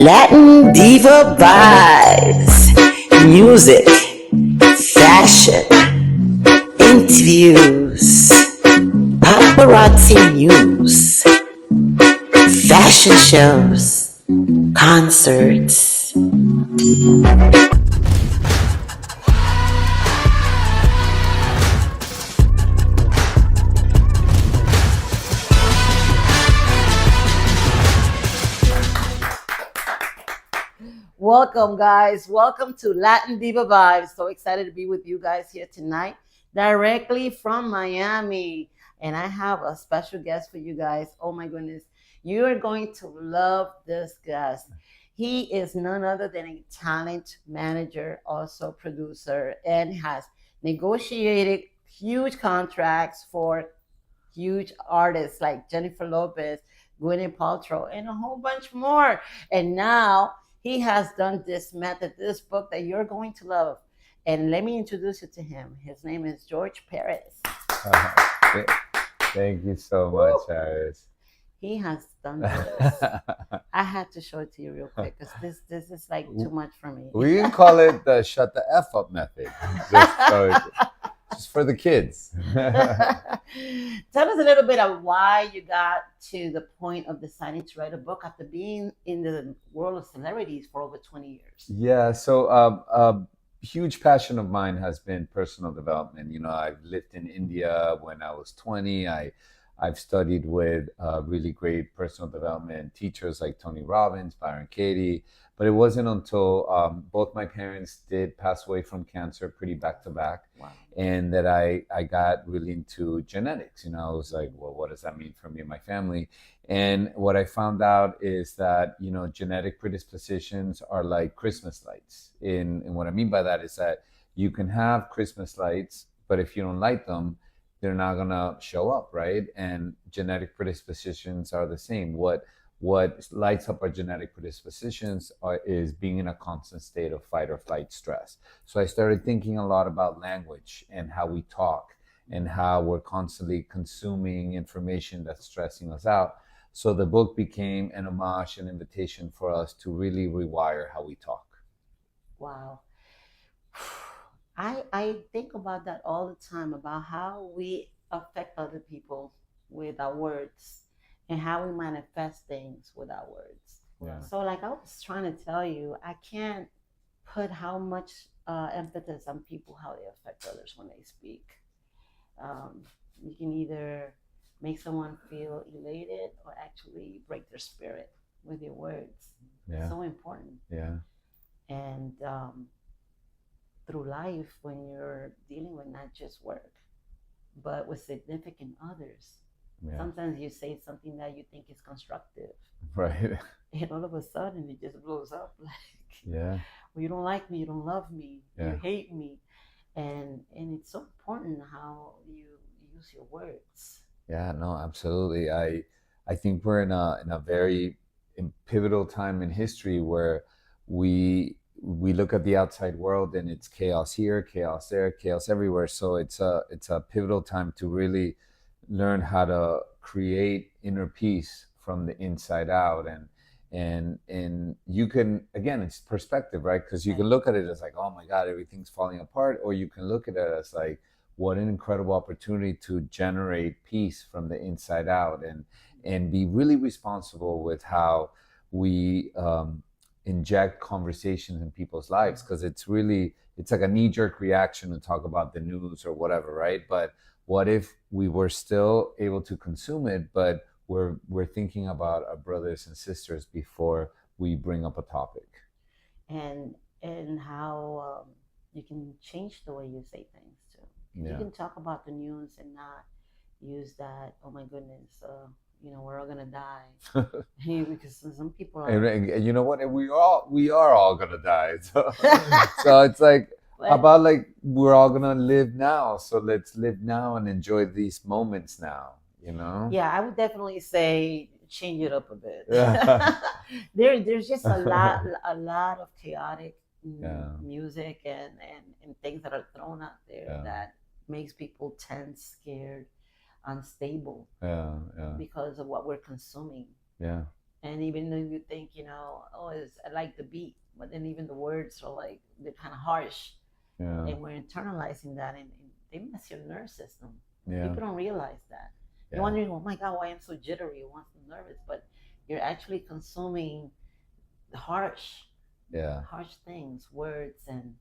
Latin Diva Vibes, music, fashion, interviews, paparazzi news, fashion shows, concerts. Welcome, guys. Welcome to Latin Diva Vibes. So excited to be with you guys here tonight, directly from Miami. And I have a special guest for you guys. Oh my goodness. You are going to love this guest. He is none other than a talent manager, also producer, and has negotiated huge contracts for huge artists like Jennifer Lopez, Gwyneth Paltrow, and a whole bunch more. And now he has done this method, this book that you're going to love. And let me introduce you to him. His name is George Perez. Thank you so much, Iris. He has done this. I had to show it to you real quick because this is like too much for me. We can call it the shut the F up method. Just for the kids. Tell us a little bit of why you got to the point of deciding to write a book after being in the world of celebrities for over 20 years. Yeah, so a huge passion of mine has been personal development. You know, I've lived in India when I was 20. I've studied with really great personal development teachers like Tony Robbins, Byron Katie. But it wasn't until both my parents did pass away from cancer pretty back to back. Wow. And that I got really into genetics. You know, I was like, well, what does that mean for me and my family? And what I found out is that, you know, genetic predispositions are like Christmas lights. And what I mean by that is that you can have Christmas lights, but if you don't light them, they're not gonna show up, right? And genetic predispositions are the same. What lights up our genetic predispositions is being in a constant state of fight or flight stress. So I started thinking a lot about language and how we talk and how we're constantly consuming information that's stressing us out. So the book became an homage, an invitation for us to really rewire how we talk. Wow. I think about that all the time, about how we affect other people with our words and how we manifest things with our words. Yeah. So like I was trying to tell you, I can't put how much emphasis on people, how they affect others when they speak. You can either make someone feel elated or actually break their spirit with your words. Yeah. So important. Yeah. And through life, when you're dealing with not just work, but with significant others, Yeah. sometimes you say something that you think is constructive, Right. and all of a sudden it just blows up. Like, Yeah. well, you don't like me, you don't love me, Yeah. you hate me, and it's so important how you use your words. Yeah, no, absolutely. I think we're in a very pivotal time in history where we look at the outside world and it's chaos here, chaos there, chaos everywhere. So it's a pivotal time to really learn how to create inner peace from the inside out. And you can, again, it's perspective, right? Because you can look at it as like, oh my God, everything's falling apart, or you can look at it as like, what an incredible opportunity to generate peace from the inside out, and be really responsible with how we inject conversations in people's lives, because it's like a knee-jerk reaction to talk about the news or whatever, right? But what if we were still able to consume it, but we're thinking about our brothers and sisters before we bring up a topic, and how you can change the way you say things too. Yeah. You can talk about the news and not use that, oh my goodness, we're all gonna die. Because some people are. And you know what? And we are all gonna die. So, so it's like, how about like we're all gonna live now? So let's live now and enjoy these moments now. You know? Yeah, I would definitely say change it up a bit. Yeah. There's just a lot of chaotic Yeah. music and things that are thrown out there Yeah. that makes people tense, scared, unstable Yeah. Yeah. because of what we're consuming. Yeah. And even though you think, oh, I like the beat, but then even the words are like, they're kind of harsh. Yeah. And we're internalizing that, and they mess your nerve system. Yeah. People don't realize that. You're Yeah. wondering, oh my God, why I'm so jittery, why I'm so nervous, but you're actually consuming harsh, Yeah. harsh things, words and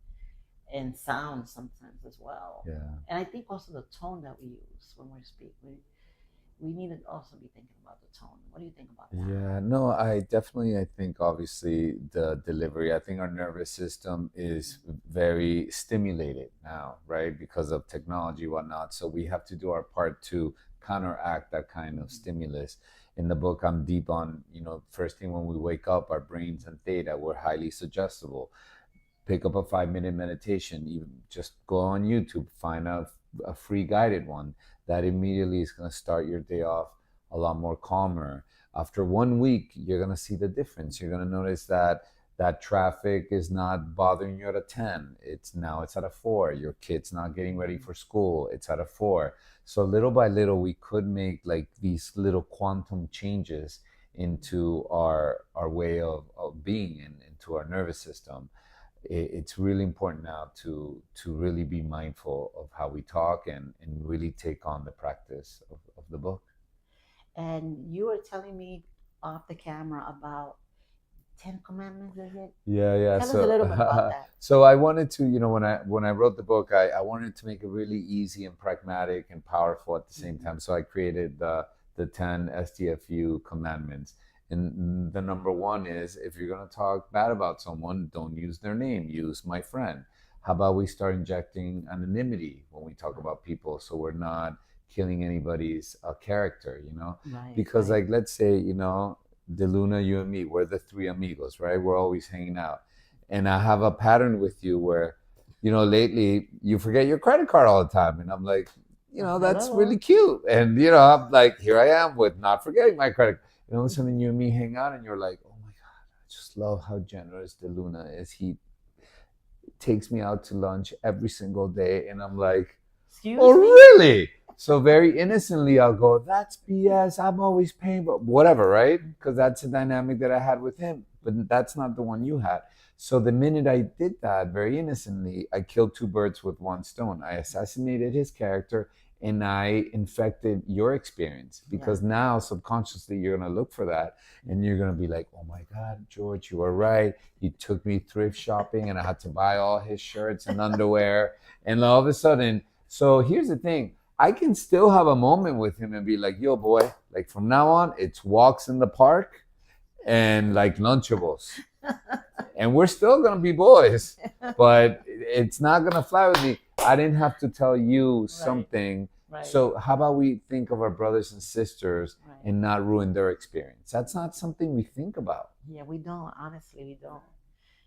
sounds sometimes as well. Yeah. And I think also the tone that we use when we speak, we need to also be thinking about the tone. What do you think about that? Yeah, no, I think obviously the delivery, I think our nervous system is very stimulated now, right? Because of technology, whatnot. So we have to do our part to counteract that kind of stimulus. In the book, I'm deep on, first thing when we wake up, our brains and theta, we're highly suggestible. Pick up a 5 minute meditation, even just go on YouTube, find a free guided one that immediately is going to start your day off a lot more calmer. After 1 week, you're going to see the difference. You're going to notice that that traffic is not bothering you at a 10. It's at a 4. Your kid's not getting ready for school. It's at a 4. So little by little, we could make like these little quantum changes into our way of being and into our nervous system. It's really important now to really be mindful of how we talk and really take on the practice of the book. And you were telling me off the camera about 10 Commandments, is it? Yeah. Tell us a little bit about that. So I wanted to, when I wrote the book, I wanted to make it really easy and pragmatic and powerful at the same time. So I created the 10 STFU commandments. And the number one is, if you're going to talk bad about someone, don't use their name, use my friend. How about we start injecting anonymity when we talk about people, so we're not killing anybody's character, Right, because right. like, let's say, De Luna, you and me, we're the three amigos, right? We're always hanging out. And I have a pattern with you where, lately you forget your credit card all the time. And I'm like, that's Hello. really cute. And, I'm like, here I am with not forgetting my credit. And all of a sudden you and me hang out and you're like, oh my God, I just love how generous De Luna is. He takes me out to lunch every single day. And I'm like, Excuse oh, me? really? So very innocently, I'll go, that's BS. I'm always paying, but whatever, right? Because that's a dynamic that I had with him. But that's not the one you had. So the minute I did that, very innocently, I killed two birds with one stone. I assassinated his character and I infected your experience, because now subconsciously you're going to look for that and you're going to be like, oh my God, George, you were right. He took me thrift shopping and I had to buy all his shirts and underwear. And all of a sudden, so here's the thing. I can still have a moment with him and be like, yo, boy, like from now on, it's walks in the park and like Lunchables. And we're still going to be boys, but it's not going to fly with me. I didn't have to tell you something. Right. So how about we think of our brothers and sisters and not ruin their experience? That's not something we think about. Yeah, we don't. Honestly, we don't.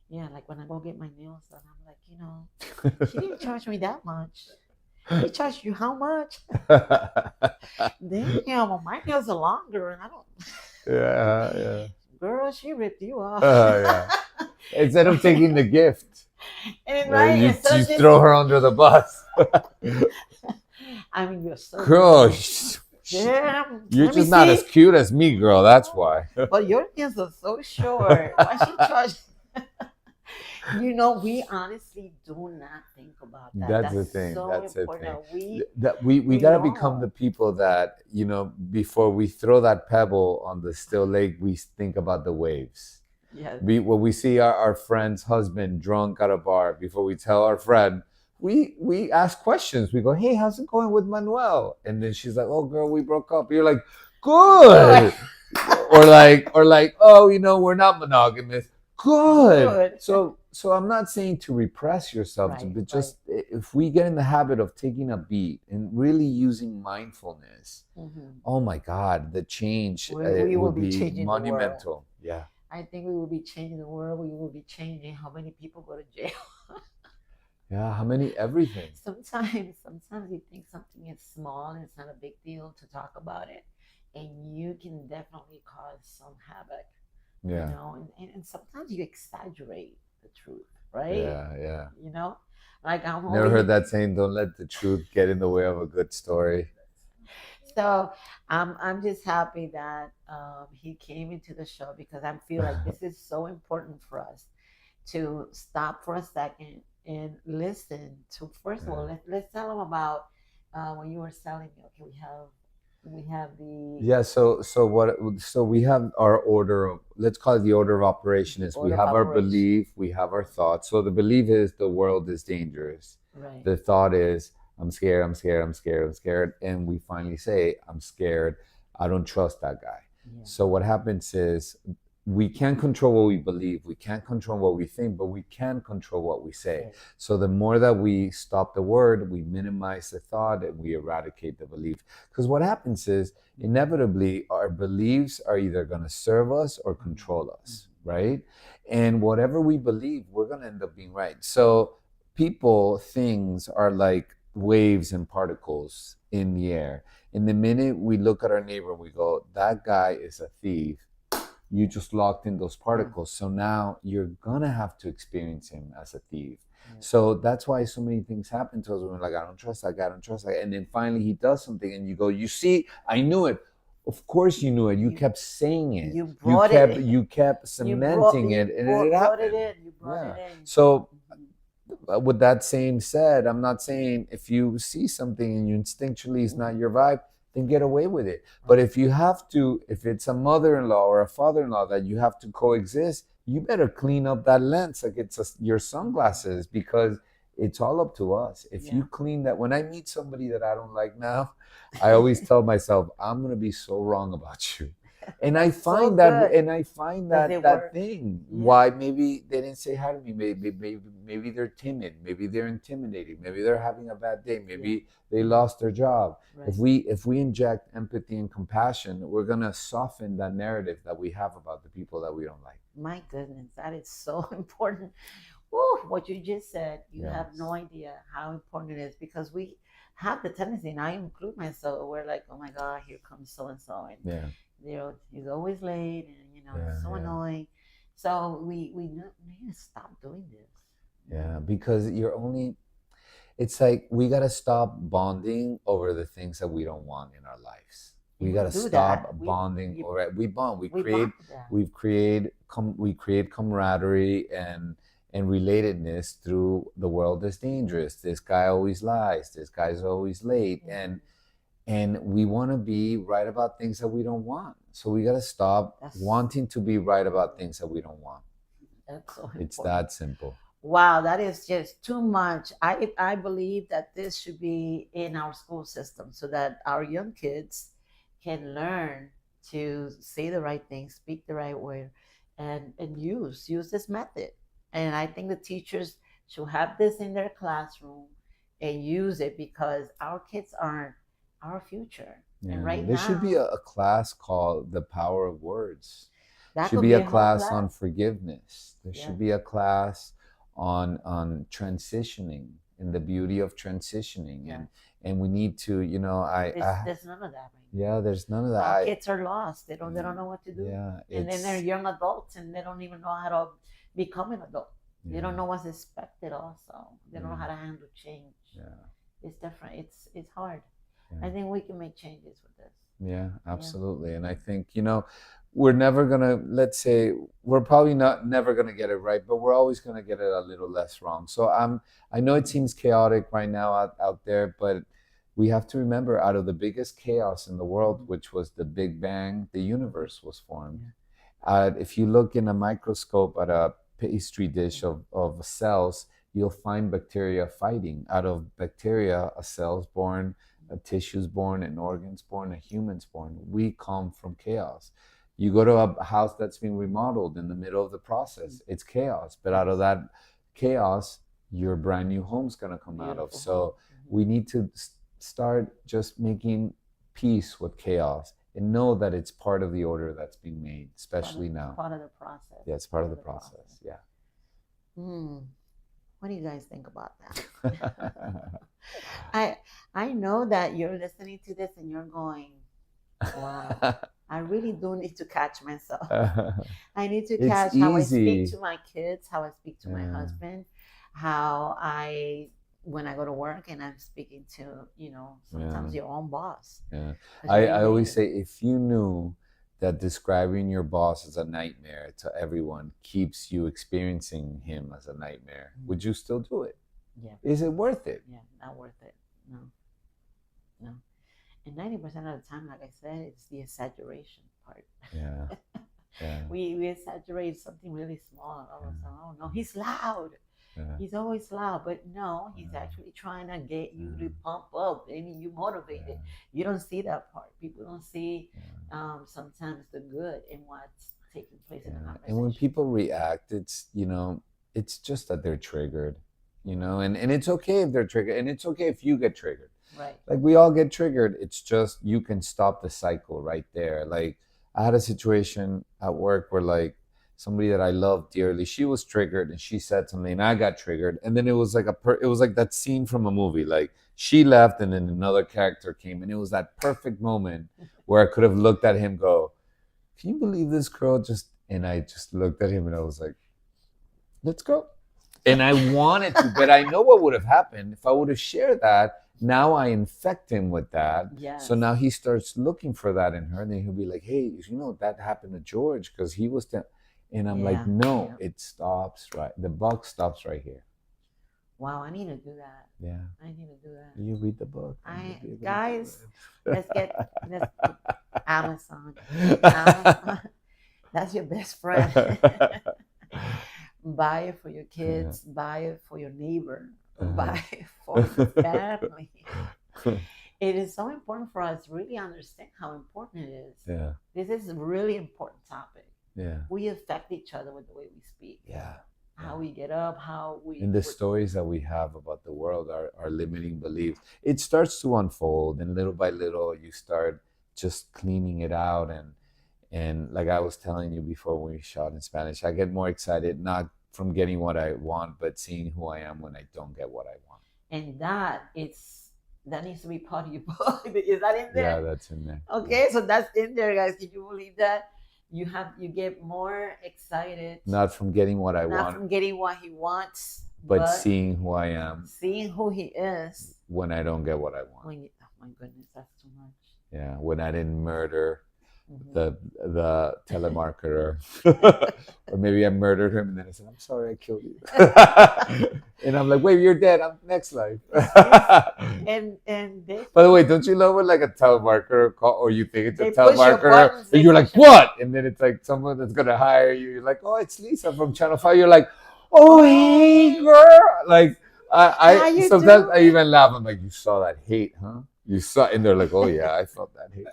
Yeah, like when I go get my nails done, I'm like, she didn't charge me that much. They charged you how much? Damn, well, my nails are longer, and I don't. Yeah. Girl, she ripped you off. Yeah. Instead of taking the gift, and right, you just throw her under the bus. I mean, you're so girl. Damn, You're just not as cute as me, girl. That's why. But your nails are so short. Why she charge? We honestly do not think about that. That's the thing. So That's important. the thing. We got to become the people that, before we throw that pebble on the still lake, we think about the waves. Yeah. When we see our friend's husband drunk at a bar, before we tell our friend, we ask questions. We go, hey, how's it going with Manuel? And then she's like, oh, girl, we broke up. You're like, good. or like, oh, we're not monogamous. Good. So I'm not saying to repress yourself, but just if we get in the habit of taking a beat and really using mindfulness, oh my God, the change we will be monumental. Yeah. I think we will be changing the world. We will be changing how many people go to jail. Yeah, how many everything. Sometimes you think something is small and it's not a big deal to talk about it, and you can definitely cause some havoc. Yeah. And sometimes you exaggerate the truth, right? Yeah. Like Never heard that saying, don't let the truth get in the way of a good story. So I'm just happy that he came into the show because I feel like this is so important for us to stop for a second and listen to. First of all, Yeah. let's tell them about when you were selling me. Okay, we have the Yeah, so we have our order of, let's call it the order of operation, is we order of have our operation. belief, we have our thoughts. So the belief is the world is dangerous. Right. The thought is I'm scared, I'm scared, I'm scared, I'm scared. And we finally say, I'm scared. I don't trust that guy. Yeah. So what happens is we can't control what we believe, we can't control what we think, but we can control what we say. Say. So the more that we stop the word, we minimize the thought and we eradicate the belief. Because what happens is inevitably our beliefs are either going to serve us or control us, right? And whatever we believe, we're going to end up being right. So people, things are like waves and particles in the air. And the minute we look at our neighbor, we go, that guy is a thief. You just locked in those particles. So now you're gonna have to experience him as a thief. Yeah. So that's why so many things happen to us when we're like, I don't trust that guy, I don't trust that guy. And then finally he does something and you go, you see, I knew it. Of course you knew it. You kept saying it. You brought it in. You kept cementing it, and it brought happened. it in. You brought it in. So with that same said, I'm not saying if you see something and you instinctually is not your vibe, then get away with it. But if you have to, if it's a mother-in-law or a father-in-law that you have to coexist, you better clean up that lens like it's your sunglasses, because it's all up to us. If you clean that, when I meet somebody that I don't like now, I always tell myself, I'm gonna be so wrong about you. And I find that thing. Why maybe they didn't say hi to me. Maybe they're timid. Maybe they're intimidated. Maybe they're having a bad day. Maybe they lost their job. Right. If we inject empathy and compassion, we're gonna soften that narrative that we have about the people that we don't like. My goodness, that is so important. Woo, what you just said, you have no idea how important it is, because we have the tendency, and I include myself, we're like, oh my God, here comes so and so, and he's always late, and it's so annoying. So we need to stop doing this. Yeah, because it's like we gotta stop bonding over the things that we don't want in our lives. We gotta stop bonding. We bond. We create camaraderie and relatedness through the world is dangerous. This guy always lies. This guy's always late, and we want to be right about things that we don't want. So we got to stop wanting to be right about things that we don't want. That's so it's that simple. Wow, that is just too much. I believe that this should be in our school system so that our young kids can learn to say the right thing, speak the right word, and use this method. And I think the teachers should have this in their classroom and use it, because our kids are our future. Yeah. And right there now, should be a class called The Power of Words. There should be a class on forgiveness. There should be a class on transitioning and the beauty of transitioning. And we need to, there's none of that. Yeah, there's none of that. Our kids are lost. They don't know what to do. Yeah, and then they're young adults and they don't even know how to become an adult. They don't know what's expected also. They don't know how to handle change. Yeah. It's different. It's hard. I think we can make changes with this. Yeah, absolutely. And I think, we're never gonna, let's say, we're probably never gonna get it right, but we're always gonna get it a little less wrong. So I know it seems chaotic right now out there, but we have to remember, out of the biggest chaos in the world, which was the Big Bang, the universe was formed. If you look in a microscope at a pastry dish of cells, you'll find bacteria fighting. Out of bacteria, a cell's born, a tissue's born, an organ's born, a human's born. We come from chaos. You go to a house that's being remodeled, in the middle of the process, it's chaos. But out of that chaos, your brand new home's gonna come out of. So we need to start just making peace with chaos and know that it's part of the order that's being made, especially now. Part of the process. Yeah, it's part of the process. Yeah. What do you guys think about that? I know that you're listening to this and you're going, wow, I really do need to catch myself. I need to catch how I speak to my kids, how I speak to my husband, how I when I go to work and I'm speaking to, sometimes Yeah. your own boss. Yeah. That's really I always weird. say if you knew that describing your boss as a nightmare to everyone keeps you experiencing him as a nightmare, would you still do it? Yeah, Is it worth it? yeah, not worth it. No, no. And 90% of the time, like I said, it's the exaggeration part. Yeah. Yeah. We exaggerate something really small. All of a sudden, oh no, he's loud. Yeah. He's always loud, but no, he's Yeah. actually trying to get you to Yeah. pump up and you motivated. You don't see that part. People don't see sometimes the good in what's taking place in a Yeah. And when conversation. people react, it's just that they're triggered, and it's okay if they're triggered, and it's okay if you get triggered. Right. Like we all get triggered. It's just you can stop the cycle right there. Like I had a situation at work where like somebody that I love dearly, she was triggered and she said something and I got triggered. And then it was like it was like that scene from a movie. Like she left and then another character came and it was that perfect moment where I could have looked at him go, "Can you believe this girl just," and I just looked at him and I was like, "Let's go." And I wanted to, but I know what would have happened if I would have shared that. Now I infect him with that. Yes. So now he starts looking for that in her. And then he'll be like, "Hey, that happened to George because he was," and I'm like, "No, it stops right. The buck stops right here." Wow, I need to do that. Yeah. I need to do that. You read the book. Guys, let's Amazon. Amazon. That's your best friend. Buy it for your kids. Buy it for your neighbor. Buy it for your family. It is so important for us to really understand how important it is. Yeah. This is a really important topic. Yeah. We affect each other with the way we speak. Yeah. How we get up, how we. And the stories that we have about the world are limiting beliefs. It starts to unfold, and little by little, you start just cleaning it out. And like I was telling you before when we shot in Spanish, I get more excited not from getting what I want, but seeing who I am when I don't get what I want. And that needs to be part of your book. Is that in there? Yeah, that's in there. Okay, so that's in there, guys. Did you believe that? You get more excited. Not from getting what I want. Not from getting what he wants. But seeing who I am. Seeing who he is. When I don't get what I want. Oh my goodness, that's too much. Yeah, when I didn't murder the telemarketer, or maybe I murdered him and then I said, "I'm sorry, I killed you," and I'm like, "Wait, you're dead. I'm next life." and by the way, don't you love when like a telemarketer call, or you think it's a telemarketer, and you're like, "What?" And then it's like someone that's gonna hire you. You're like, "Oh, it's Lisa from Channel 5." You're like, "Oh, hey, girl!" Like I sometimes I even laugh. I'm like, "You saw that hate, huh?" You saw, and they're like, "Oh yeah, I felt that hate."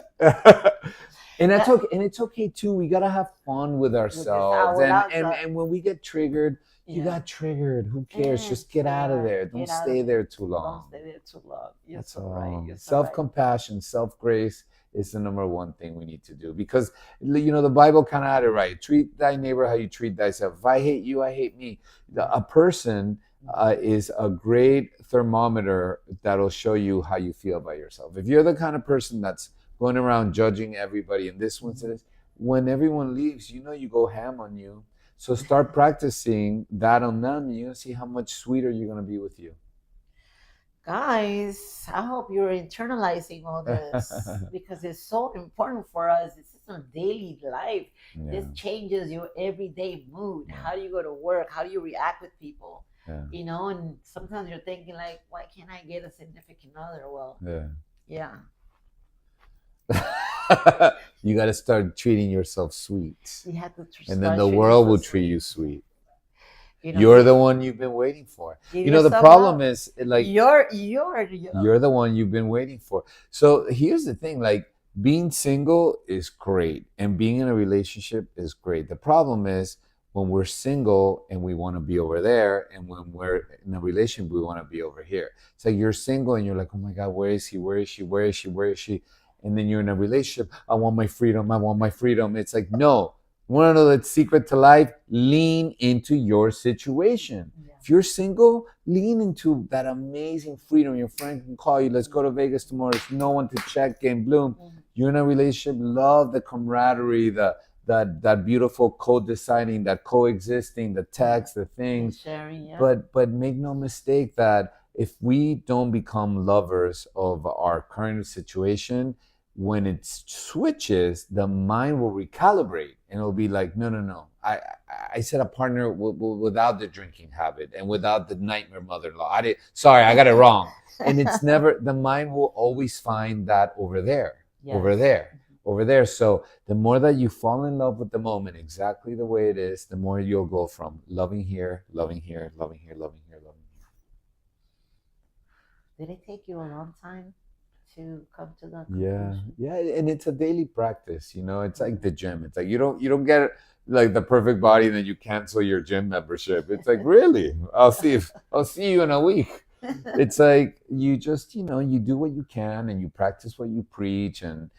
And that's okay, and it's okay too. We gotta have fun with ourselves, and when we get triggered, you got triggered. Who cares? Just get out of there. Don't stay there too long. Don't stay there too long. That's all. Self-compassion, self-grace is the number one thing we need to do, because the Bible kind of had it right. Treat thy neighbor how you treat thyself. If I hate you, I hate me. A person is a great thermometer that'll show you how you feel about yourself. If you're the kind of person that's going around judging everybody, and this one says, when everyone leaves, you go ham on you. So start practicing that on them. You're going to see how much sweeter you're going to be with you. Guys, I hope you're internalizing all this because it's so important for us. It's just a daily life. Yeah. This changes your everyday mood. Yeah. How do you go to work? How do you react with people? Yeah. And sometimes you're thinking like, why can't I get a significant other? Well, yeah. You got to start treating yourself sweet. You have to and then the world will treat you sweet. You're the one you've been waiting for. The problem is like you're the one you've been waiting for. So here's the thing, like being single is great and being in a relationship is great. The problem is when we're single and we want to be over there, and when we're in a relationship, we want to be over here. It's like you're single and you're like, oh my God, where is he? Where is she? Where is she? Where is she? And then you're in a relationship. I want my freedom. I want my freedom. It's like, no. You want to know the secret to life? Lean into your situation. Yeah. If you're single, lean into that amazing freedom. Your friend can call you. Let's go to Vegas tomorrow. There's no one to check in. Bloom. Mm-hmm. You're in a relationship. Love the camaraderie, that beautiful co-deciding, that coexisting, the text, the things. Sharing, yeah. But make no mistake that if we don't become lovers of our current situation, when it switches, the mind will recalibrate and it'll be like, no, no, no. I said a partner without the drinking habit and without the nightmare mother-in-law. Sorry, I got it wrong. And it's never, the mind will always find that over there, Yes. over there, over there. So the more that you fall in love with the moment exactly the way it is, the more you'll go from loving here, loving here, loving here, loving here, loving here. Did it take you a long time to come to that Yeah, conclusion? yeah, and it's a daily practice, you know. It's like the gym. It's like you don't get like the perfect body and then you cancel your gym membership. It's like, really? I'll see you in a week. It's like you just, you know, you do what you can and you practice what you preach. And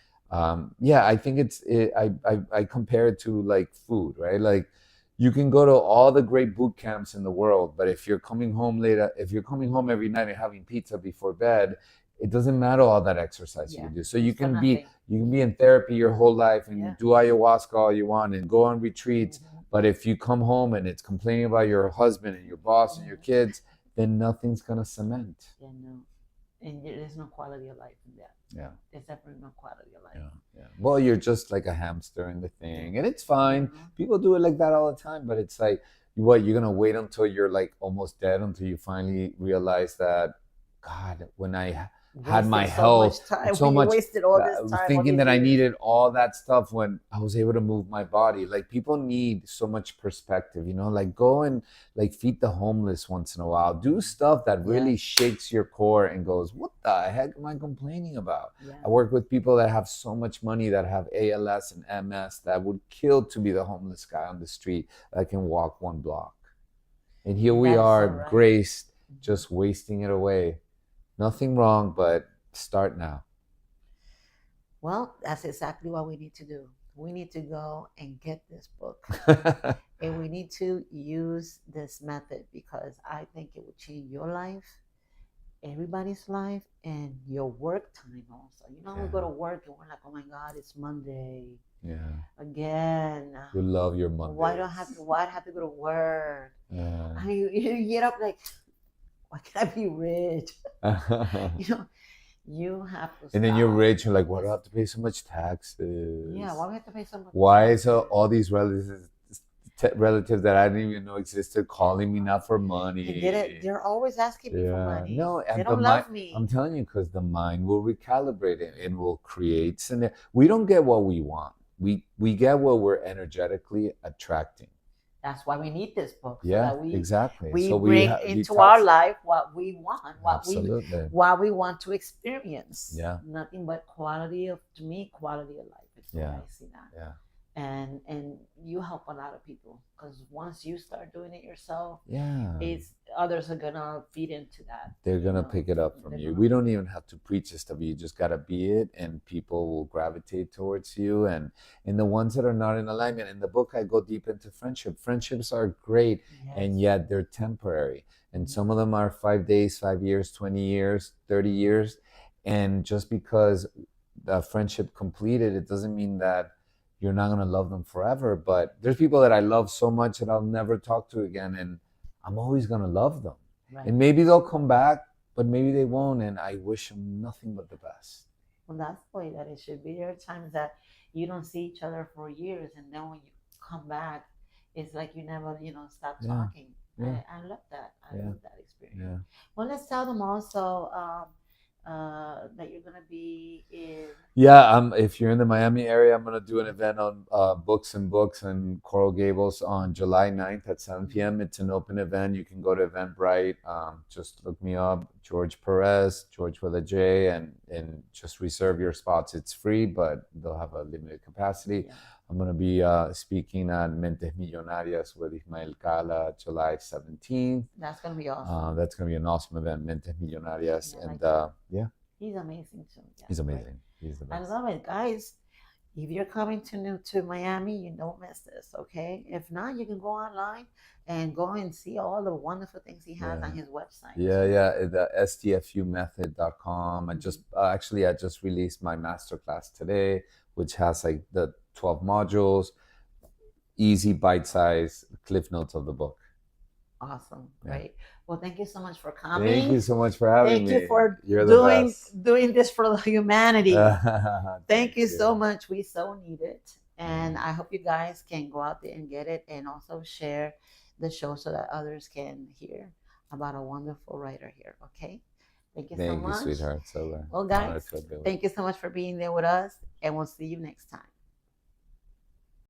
yeah, I think I compare it to like food, right? Like you can go to all the great boot camps in the world, but if you're coming home if you're coming home every night and having pizza before bed, it doesn't matter all that exercise you Yeah. can do. So you It's for can be nothing. you can be in therapy your whole life and Yeah. do ayahuasca all you want and go on retreats. Mhm. But if you come home and it's complaining about your husband and your boss and your kids, then nothing's gonna cement. Yeah, no. And there's no quality of life in that. Yeah, There's definitely no quality of life. yeah, yeah. Well, you're just like a hamster in the thing, and it's fine. Mhm. People do it like that all the time, but it's like, what, you're gonna wait until you're like almost dead until you finally realize that, God, when I had my Wasted so health, much time. so You much wasted all this time, all thinking these that I years. needed all that stuff when I was able to move my body. Like people need so much perspective, you know, like go and like feed the homeless once in a while. Do stuff that really Yes. shakes your core and goes, what the heck am I complaining about? Yeah. I work with people that have so much money that have ALS and MS that would kill to be the homeless guy on the street that can walk one block. And here we That is so are, right. graced, just wasting it away. Nothing wrong, but start now. Well, that's exactly what we need to do. We need to go and get this book. And we need to use this method because I think it will change your life, everybody's life, and your work time also. You know, we go to work and we're like, oh my God, it's Monday Yeah. again. You love your Mondays. Why do I have to go to work? Yeah. I mean, you get up like, why can't I be rich? You know, you have to. And then you're stop. rich, you're like, why do I have to pay so much taxes? Yeah, why do we have to pay so much? Why taxes? is all these relatives that I didn't even know existed calling me now for money? They did it. They're always asking me for Yeah. money. No, They and don't love me. I'm telling you, because the mind will recalibrate it and will create scenario. We don't get what we want. We get what we're energetically attracting. That's why we need this book. So Yeah, that we exactly. we So bring into our life what we want, absolutely. what we want to experience. Yeah. Nothing but quality of life. It's the way I see that. Yeah. And you help a lot of people because once you start doing it yourself, Yeah. it's others are gonna feed into that. They're gonna you know? pick it up from They're you. gonna- We don't even have to preach this stuff. You just gotta be it, and people will gravitate towards you. And the ones that are not in alignment. In the book, I go deep into friendship. Friendships are great, Yes. and yet they're temporary. And some of them are 5 days, 5 years, 20 years, 30 years. And just because the friendship completed, it doesn't mean that you're not gonna love them forever. But there's people that I love so much that I'll never talk to again, and I'm always gonna love them. Right. And maybe they'll come back, but maybe they won't. And I wish them nothing but the best. Well, that's the way that it should be. There are times that you don't see each other for years, and then when you come back, it's like you never, stop Yeah. talking. Yeah. I love that. I Yeah. love that experience. Yeah. Well, let's tell them also that you're gonna be in. Yeah. If you're in the Miami area, I'm gonna do an event on Books and Books in Coral Gables on July 9th at 7 p.m. It's an open event. You can go to Eventbrite. Just look me up, George Perez, George with a J, and just reserve your spots. It's free, but they'll have a limited capacity. Yeah. I'm going to be speaking at Mentes Millonarias with Ismael Cala July 17th. That's gonna be awesome. That's going to be an awesome event, Mentes Millonarias. Yeah, I and like yeah, He's amazing too. Yeah, he's great. amazing. He's the I best. love it, guys. If you're coming to Miami, you don't miss this, okay? If not, you can go online and go and see all the wonderful things he has Yeah. on his website. Yeah. The stfumethod.com. I just released my masterclass today, which has like the 12 modules, easy bite size Cliff Notes of the book. Awesome. Yeah. Great. Well, thank you so much for Thank you coming. so much for having Thank me. you for You're the best. doing this for the humanity. Thank Thank you so you. much. We so need it. And Mm. I hope you guys can go out there and get it and also share the show so that others can hear about a wonderful writer here. Okay. Thank you so Thank you, much. sweetheart. So Well, honored guys, to have been with thank you so much for being there with us. And we'll see you next time.